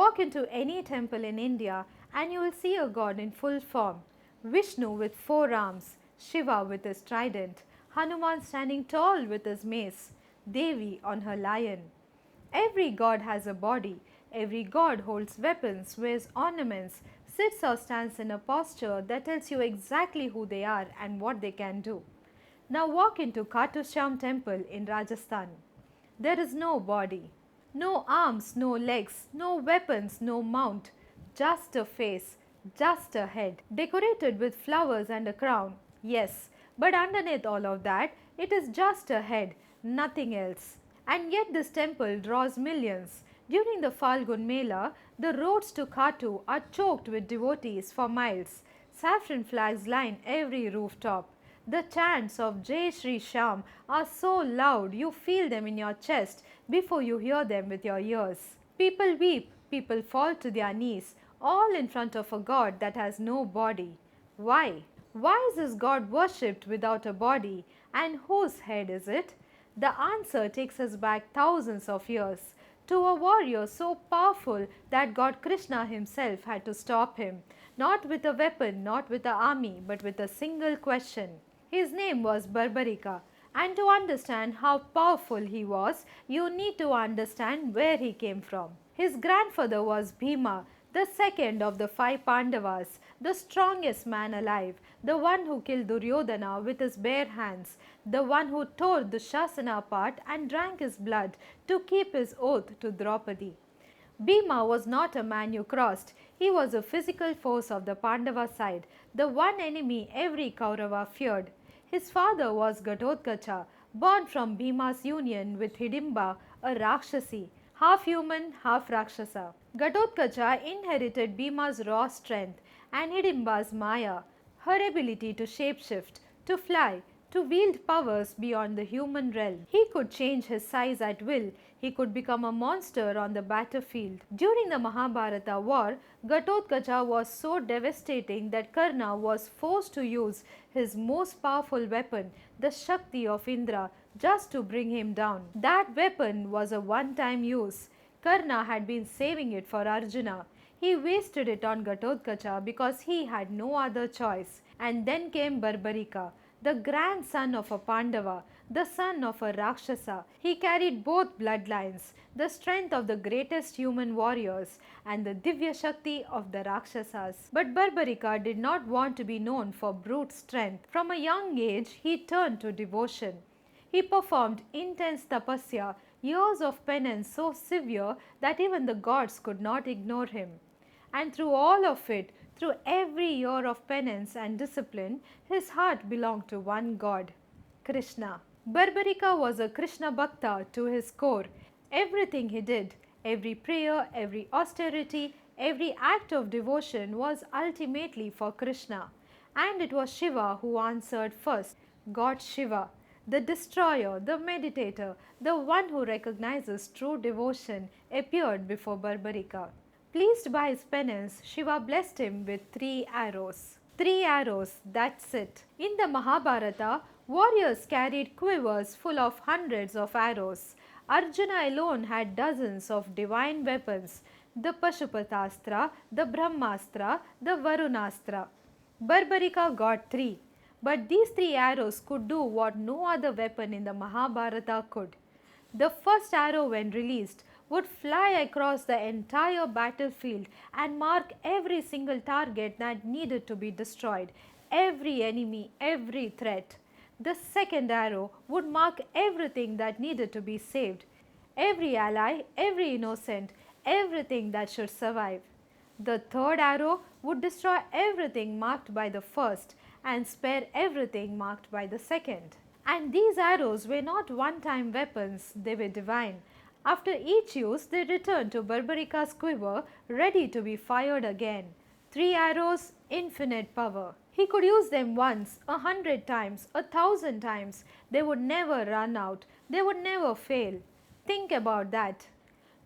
Walk into any temple in India and you will see a god in full form. Vishnu with 4 arms, Shiva with his trident, Hanuman standing tall with his mace, Devi on her lion. Every god has a body. Every god holds weapons, wears ornaments, sits or stands in a posture that tells you exactly who they are and what they can do. Now walk into Khatu Shyam temple in Rajasthan. There is no body, no arms, no legs, no weapons, no mount, just a face, just a head, decorated with flowers and a crown. Yes, but underneath all of that, it is just a head, nothing else. And yet this temple draws millions. During the Falgun Mela, the roads to Khatu are choked with devotees for miles. Saffron flags line every rooftop. The chants of Jai Shri Shyam are so loud you feel them in your chest before you hear them with your ears. People weep, people fall to their knees, all in front of a god that has no body. Why? Why is this god worshipped without a body, and whose head is it? The answer takes us back thousands of years to a warrior so powerful that God Krishna himself had to stop him, not with a weapon, not with an army, but with a single question. His name was Barbarika, and to understand how powerful he was, you need to understand where he came from. His grandfather was Bhima, the second of the 5 Pandavas, the strongest man alive, the one who killed Duryodhana with his bare hands, the one who tore Dushasana apart and drank his blood to keep his oath to Draupadi. Bhima was not a man you crossed, he was a physical force of the Pandava side, the one enemy every Kaurava feared. His father was Ghatotkacha, born from Bhima's union with Hidimba, a Rakshasi, half human, half Rakshasa. Ghatotkacha inherited Bhima's raw strength and Hidimba's Maya, her ability to shapeshift, to fly, to wield powers beyond the human realm. He could change his size at will. He could become a monster on the battlefield. During the Mahabharata war, Ghatotkacha was so devastating that Karna was forced to use his most powerful weapon, the Shakti of Indra, just to bring him down. That weapon was a one-time use. Karna had been saving it for Arjuna. He wasted it on Ghatotkacha because he had no other choice. And then came Barbarika, the grandson of a Pandava, the son of a Rakshasa. He carried both bloodlines, the strength of the greatest human warriors and the Divya Shakti of the Rakshasas. But Barbarika did not want to be known for brute strength. From a young age, he turned to devotion. He performed intense tapasya, years of penance so severe that even the gods could not ignore him. And through all of it, through every year of penance and discipline, his heart belonged to one God, Krishna. Barbarika was a Krishna Bhakta to his core. Everything he did, every prayer, every austerity, every act of devotion was ultimately for Krishna. And it was Shiva who answered first, God Shiva, the destroyer, the meditator, the one who recognizes true devotion, appeared before Barbarika. Pleased by his penance, Shiva blessed him with 3 arrows. 3 arrows, that's it. In the Mahabharata, warriors carried quivers full of hundreds of arrows. Arjuna alone had dozens of divine weapons, the Pashupatastra, the Brahmastra, the Varunastra. Barbarika got 3. But these 3 arrows could do what no other weapon in the Mahabharata could. The first arrow, when released, would fly across the entire battlefield and mark every single target that needed to be destroyed, every enemy, every threat. The second arrow would mark everything that needed to be saved, every ally, every innocent, everything that should survive. The third arrow would destroy everything marked by the first and spare everything marked by the second. And these arrows were not one-time weapons, they were divine. After each use, they returned to Barbarika's quiver, ready to be fired again. 3 arrows, infinite power. He could use them once, 100 times, 1,000 times. They would never run out. They would never fail. Think about that.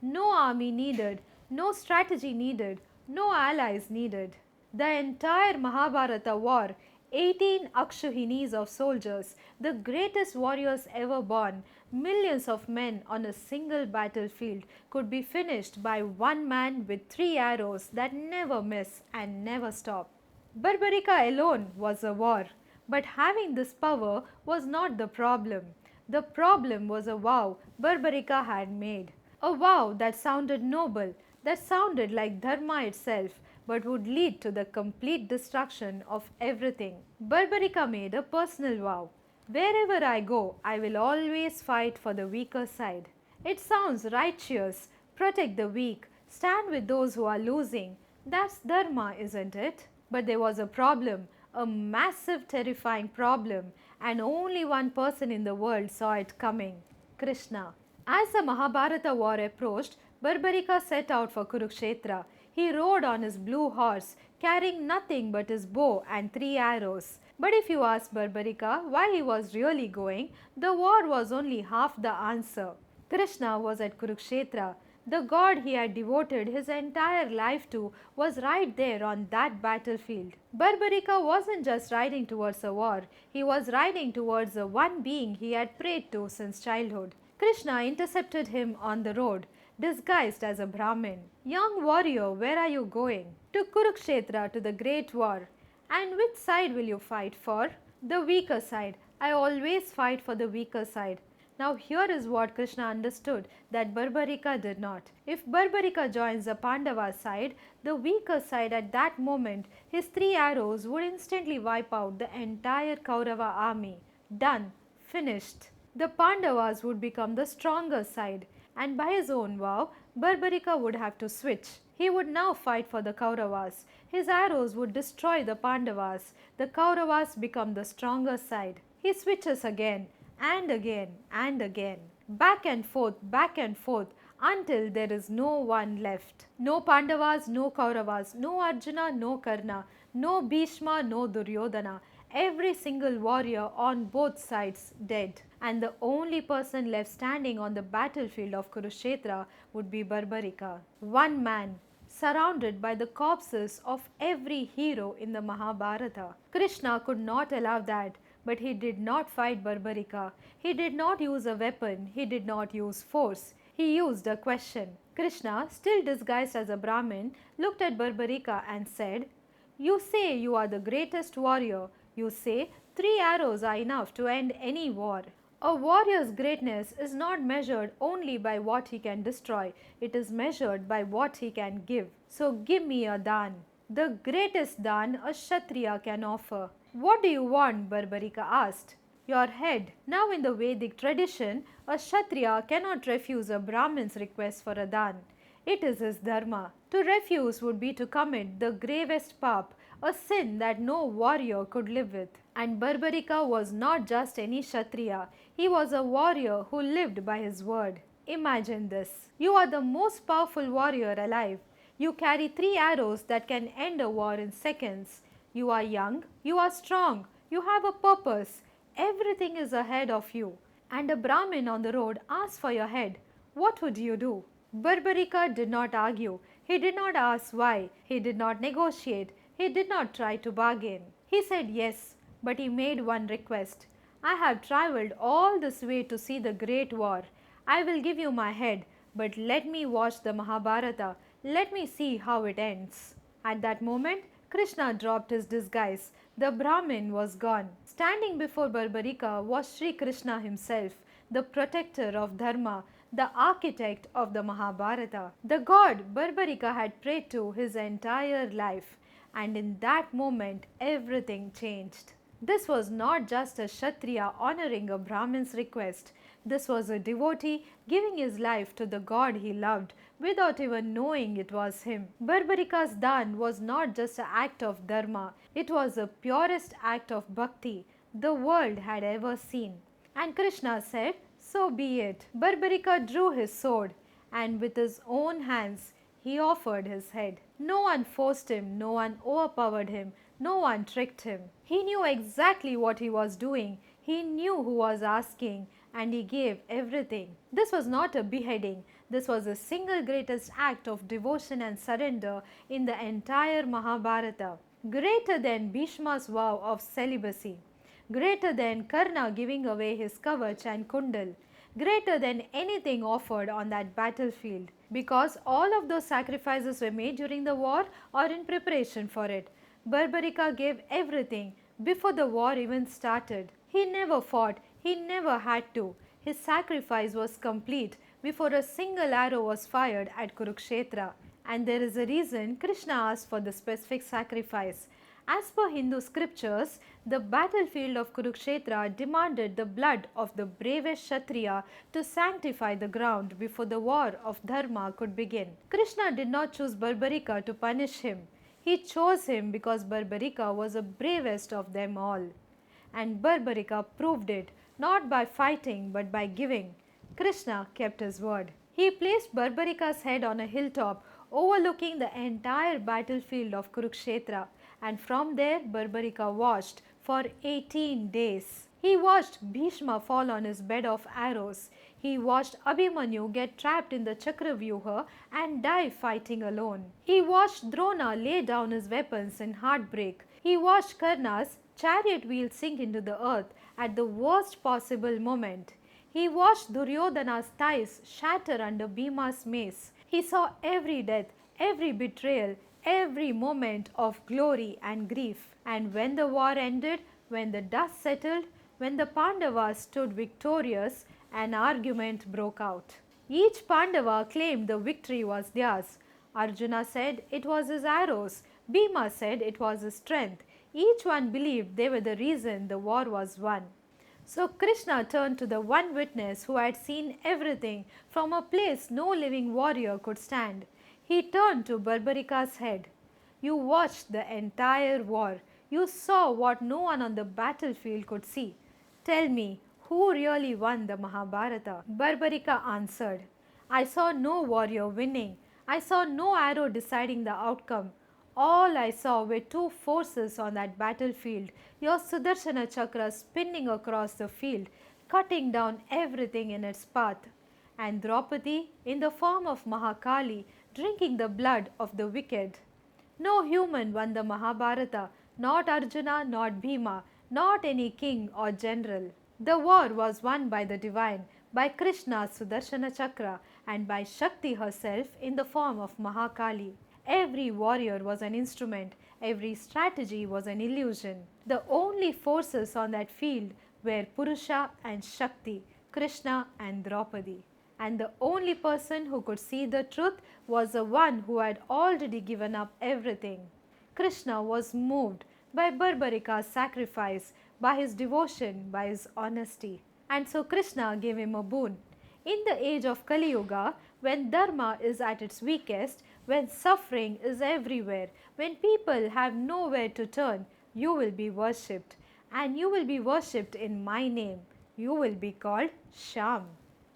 No army needed, no strategy needed, no allies needed. The entire Mahabharata war, 18 Akshuhinis of soldiers, the greatest warriors ever born, Millions of men on a single battlefield could be finished by one man with 3 arrows that never miss and never stop. Barbarica alone was a war, but having this power was not the problem. The problem was a vow Barbarica had made. A vow that sounded noble, that sounded like Dharma itself, but would lead to the complete destruction of everything. Barbarica made a personal vow. Wherever I go, I will always fight for the weaker side. It sounds righteous. Protect the weak. Stand with those who are losing. That's Dharma, isn't it? But there was a problem, a massive, terrifying problem, and only one person in the world saw it coming: Krishna. As the Mahabharata war approached, Barbarica set out for Kurukshetra. He rode on his blue horse, carrying nothing but his bow and 3 arrows. But if you ask Barbarica why he was really going, the war was only half the answer. Krishna was at Kurukshetra. The god he had devoted his entire life to was right there on that battlefield. Barbarica wasn't just riding towards a war, he was riding towards the one being he had prayed to since childhood. Krishna intercepted him on the road, disguised as a Brahmin. Young warrior, where are you going? To Kurukshetra, to the great war. And which side will you fight for? The weaker side. I always fight for the weaker side. Now here is what Krishna understood that Barbarica did not. If Barbarica joins the Pandava side, the weaker side at that moment, his 3 arrows would instantly wipe out the entire Kaurava army. Done. Finished. The Pandavas would become the stronger side, and by his own vow, Barbarica would have to switch. He would now fight for the Kauravas. His arrows would destroy the Pandavas. The Kauravas become the stronger side. He switches again and again and again, back and forth, until there is no one left. No Pandavas, no Kauravas, no Arjuna, no Karna, no Bhishma, no Duryodhana. Every single warrior on both sides dead, and the only person left standing on the battlefield of Kurukshetra would be Barbarica. One man, surrounded by the corpses of every hero in the Mahabharata. Krishna could not allow that, but he did not fight Barbarica. He did not use a weapon, he did not use force. He used a question. Krishna, still disguised as a Brahmin, looked at Barbarica and said, "You say you are the greatest warrior. You say 3 arrows are enough to end any war. A warrior's greatness is not measured only by what he can destroy, it is measured by what he can give. So give me a dan, the greatest dan a Kshatriya can offer." "What do you want?" Barbarica asked. "Your head." Now in the Vedic tradition, a Kshatriya cannot refuse a Brahmin's request for a dan. It is his dharma. To refuse would be to commit the gravest pap, a sin that no warrior could live with. And Barbarica was not just any Kshatriya, he was a warrior who lived by his word. Imagine this. You are the most powerful warrior alive. You carry 3 arrows that can end a war in seconds. You are young, you are strong, you have a purpose. Everything is ahead of you. And a Brahmin on the road asks for your head. What would you do? Barbarica did not argue. He did not ask why. He did not negotiate. He did not try to bargain. He said yes, but he made one request. "I have travelled all this way to see the great war. I will give you my head, but let me watch the Mahabharata. Let me see how it ends." At that moment, Krishna dropped his disguise. The Brahmin was gone. Standing before Barbarica was Sri Krishna himself, the protector of Dharma, the architect of the Mahabharata, the god Barbarica had prayed to his entire life. And in that moment, everything changed. This was not just a Kshatriya honoring a Brahmin's request. This was a devotee giving his life to the god he loved without even knowing it was him. Barbarica's dan was not just an act of dharma, it was the purest act of bhakti the world had ever seen. And Krishna said, "So be it." Barbarica drew his sword, and with his own hands he offered his head. No one forced him, no one overpowered him, no one tricked him. He knew exactly what he was doing. He knew who was asking, and he gave everything. This was not a beheading. This was the single greatest act of devotion and surrender in the entire Mahabharata. Greater than Bhishma's vow of celibacy. Greater than Karna giving away his kavach and kundal. greater than anything offered on that battlefield, because all of those sacrifices were made during the war or in preparation for it. Barbarica gave everything before the war even started. He never fought, he never had to. His sacrifice was complete before a single arrow was fired at Kurukshetra. And there is a reason Krishna asked for the specific sacrifice. As per Hindu scriptures, the battlefield of Kurukshetra demanded the blood of the bravest Kshatriya to sanctify the ground before the war of Dharma could begin. Krishna did not choose Barbarica to punish him. He chose him because Barbarica was the bravest of them all. And Barbarica proved it, not by fighting but by giving. Krishna kept his word. He placed Barbarica's head on a hilltop overlooking the entire battlefield of Kurukshetra, and from there Barbarica watched for 18 days. He watched Bhishma fall on his bed of arrows. He watched Abhimanyu get trapped in the Chakravyuha and die fighting alone. He watched Drona lay down his weapons in heartbreak. He watched Karna's chariot wheel sink into the earth at the worst possible moment. He watched Duryodhana's thighs shatter under Bhima's mace. He saw every death, every betrayal, every moment of glory and grief. And when the war ended, when the dust settled, when the Pandavas stood victorious, an argument broke out. Each Pandava claimed the victory was theirs. Arjuna said it was his arrows. Bhima said it was his strength. Each one believed they were the reason the war was won. So Krishna turned to the one witness who had seen everything from a place no living warrior could stand. He turned to Barbarica's head. You watched the entire war. You saw what no one on the battlefield could see. Tell me, who really won the Mahabharata? Barbarica answered, I saw no warrior winning. I saw no arrow deciding the outcome. All I saw were two forces on that battlefield, your Sudarshana Chakra spinning across the field, cutting down everything in its path, and Draupadi in the form of Mahakali drinking the blood of the wicked. No human won the Mahabharata, not Arjuna, not Bhima, not any king or general. The war was won by the divine, by Krishna's Sudarshana Chakra, and by Shakti herself in the form of Mahakali. Every warrior was an instrument, every strategy was an illusion. The only forces on that field were Purusha and Shakti, Krishna and Draupadi. And the only person who could see the truth was the one who had already given up everything. Krishna was moved by Barbarica's sacrifice, by his devotion, by his honesty. And so Krishna gave him a boon. In the age of Kali Yuga, when Dharma is at its weakest, when suffering is everywhere, when people have nowhere to turn, you will be worshipped. And you will be worshipped in my name. You will be called Shyam.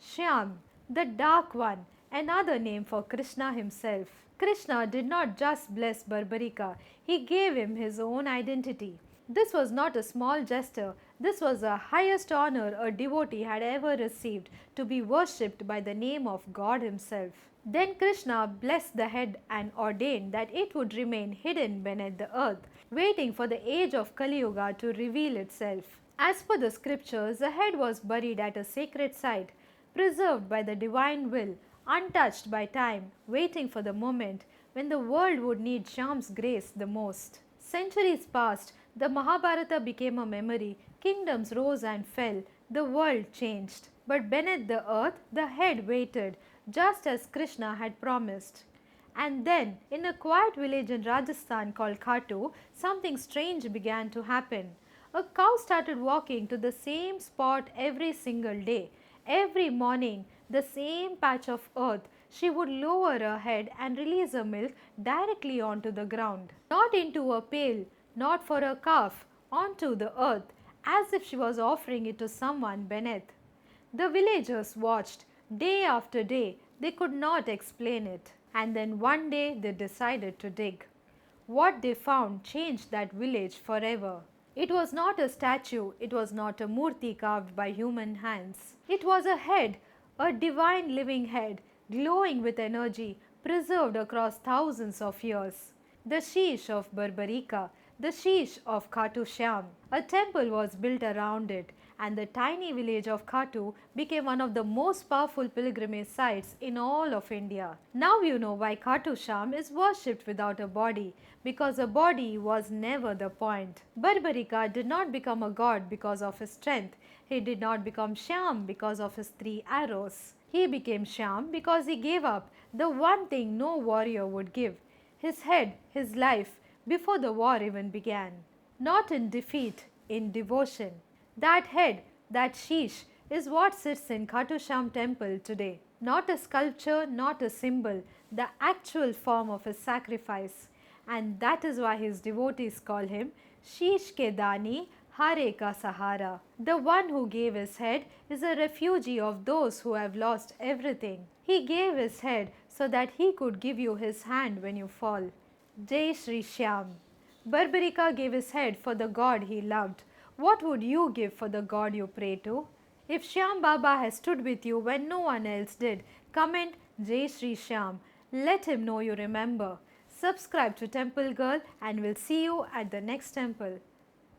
Shyam, the dark one, another name for Krishna himself. Krishna did not just bless Barbarica, he gave him his own identity. This was not a small gesture, this was the highest honor a devotee had ever received, to be worshipped by the name of God himself. Then Krishna blessed the head and ordained that it would remain hidden beneath the earth, waiting for the age of Kali Yuga to reveal itself. As per the scriptures, the head was buried at a sacred site, preserved by the divine will, untouched by time, waiting for the moment when the world would need Shyam's grace the most. Centuries passed, the Mahabharata became a memory, kingdoms rose and fell, the world changed. But beneath the earth, the head waited, just as Krishna had promised. And then, in a quiet village in Rajasthan called Khatu, something strange began to happen. A cow started walking to the same spot every single day. Every morning, the same patch of earth, she would lower her head and release her milk directly onto the ground. Not into a pail, not for a calf, onto the earth, as if she was offering it to someone beneath. The villagers watched. Day after day, they could not explain it. And then one day they decided to dig. What they found changed that village forever. It was not a statue, it was not a murti carved by human hands. It was a head, a divine living head, glowing with energy, preserved across thousands of years. The Sheesh of Barbarica, the Sheesh of Khatu Shyam. A temple was built around it, and the tiny village of Khatu became one of the most powerful pilgrimage sites in all of India. Now you know why Khatu Sham is worshipped without a body, because a body was never the point. Barbarika did not become a god because of his strength. He did not become Shyam because of his 3 arrows. He became Shyam because he gave up the one thing no warrior would give, his head, his life, before the war even began. Not in defeat, in devotion. That head, that sheesh, is what sits in Khatu Sham temple today. Not a sculpture, not a symbol, the actual form of his sacrifice. And that is why his devotees call him Sheesh Ke Dani Hare Ka Sahara. The one who gave his head is a refugee of those who have lost everything. He gave his head so that he could give you his hand when you fall. Jai Shri Shyam. Barbarika gave his head for the God he loved. What would you give for the God you pray to? If Shyam Baba has stood with you when no one else did, comment Jai Shri Shyam. Let him know you remember. Subscribe to Temple Girl and we'll see you at the next temple.